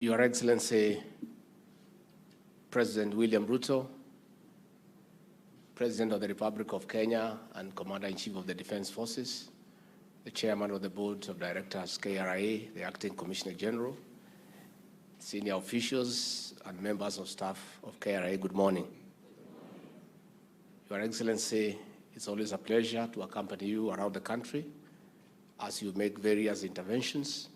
Your Excellency, President William Ruto, President of the Republic of Kenya and Commander-in-Chief of the Defense Forces, the Chairman of the Board of Directors, KRA, the Acting Commissioner General, senior officials and members of staff of KRA, good morning. Your Excellency, it's always a pleasure to accompany you around the country as you make various interventions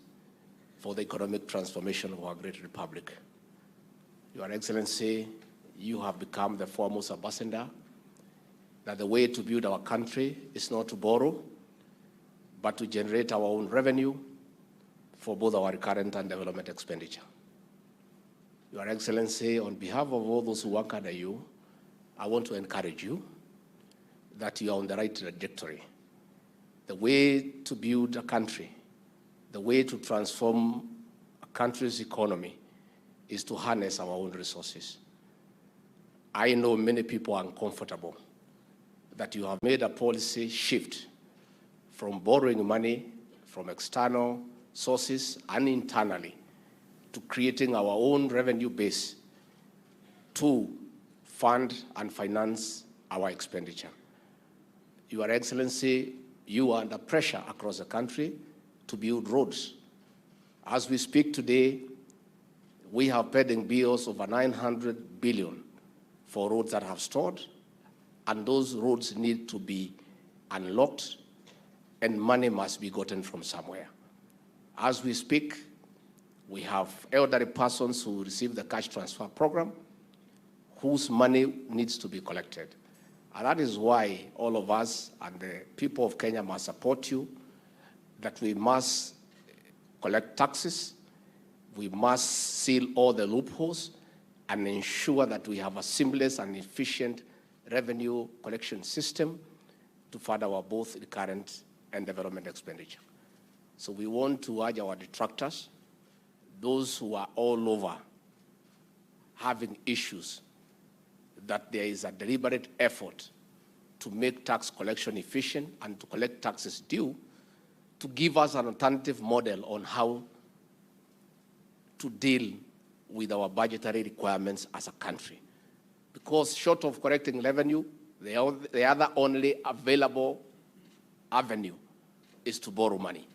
for the economic transformation of our great republic. Your Excellency, you have become the foremost ambassador that the way to build our country is not to borrow, but to generate our own revenue for both our recurrent and development expenditure. Your Excellency, on behalf of all those who work under you, I want to encourage you that you are on the right trajectory. The way to build a country, the way to transform a country's economy is to harness our own resources. I know many people are uncomfortable that you have made a policy shift from borrowing money from external sources and internally to creating our own revenue base to fund and finance our expenditure. Your Excellency, you are under pressure across the country to build roads. As we speak today, we have pending bills over 900 billion for roads that have stalled, and those roads need to be unlocked, and money must be gotten from somewhere. As we speak, we have elderly persons who receive the cash transfer program, whose money needs to be collected. And that is why all of us and the people of Kenya must support you, that we must collect taxes, we must seal all the loopholes, and ensure that we have a seamless and efficient revenue collection system to fund our both recurrent and development expenditure. So we want to urge our detractors, those who are all over having issues, that there is a deliberate effort to make tax collection efficient and to collect taxes due, to give us an alternative model on how to deal with our budgetary requirements as a country. Because short of collecting revenue, the other only available avenue is to borrow money.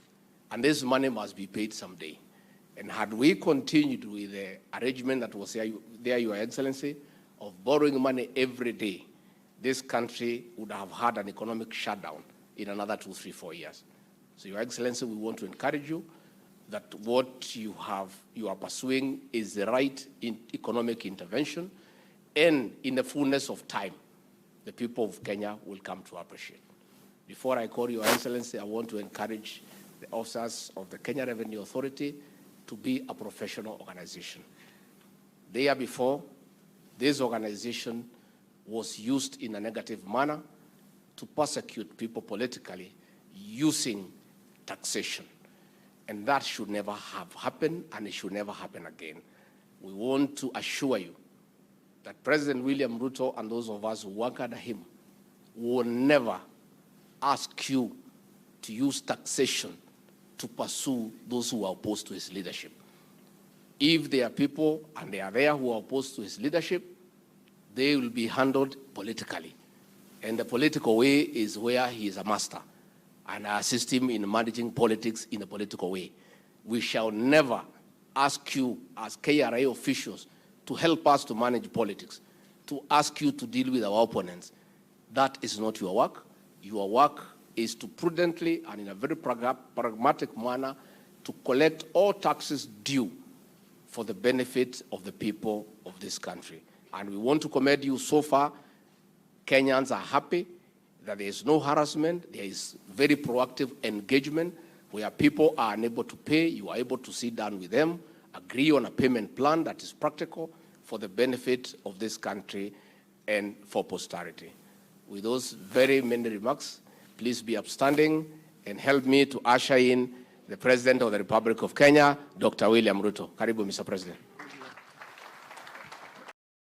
And this money must be paid someday. And had we continued with the arrangement that was there, Your Excellency, of borrowing money every day, this country would have had an economic shutdown in another 2, 3, 4 years. So, Your Excellency, we want to encourage you that what you are pursuing is the right economic intervention, and in the fullness of time, the people of Kenya will come to appreciate. Before I call Your Excellency, I want to encourage the officers of the Kenya Revenue Authority to be a professional organization. The year before, this organization was used in a negative manner to persecute people politically using taxation. And that should never have happened, and it should never happen again. We want to assure you that President William Ruto and those of us who work under him will never ask you to use taxation to pursue those who are opposed to his leadership. If there are people, and they are there, who are opposed to his leadership, they will be handled politically. And the political way is where he is a master. And I assist him in managing politics in a political way. We shall never ask you as KRA officials to help us to manage politics, to ask you to deal with our opponents. That is not your work. Your work is to prudently and in a very pragmatic manner to collect all taxes due for the benefit of the people of this country. And we want to commend you so far. Kenyans are happy that there is no harassment. There is very proactive engagement where people are unable to pay. You are able to sit down with them, agree on a payment plan that is practical for the benefit of this country and for posterity. With those very many remarks, please be upstanding and help me to usher in the President of the Republic of Kenya, Dr. William Ruto. Karibu, Mr. President.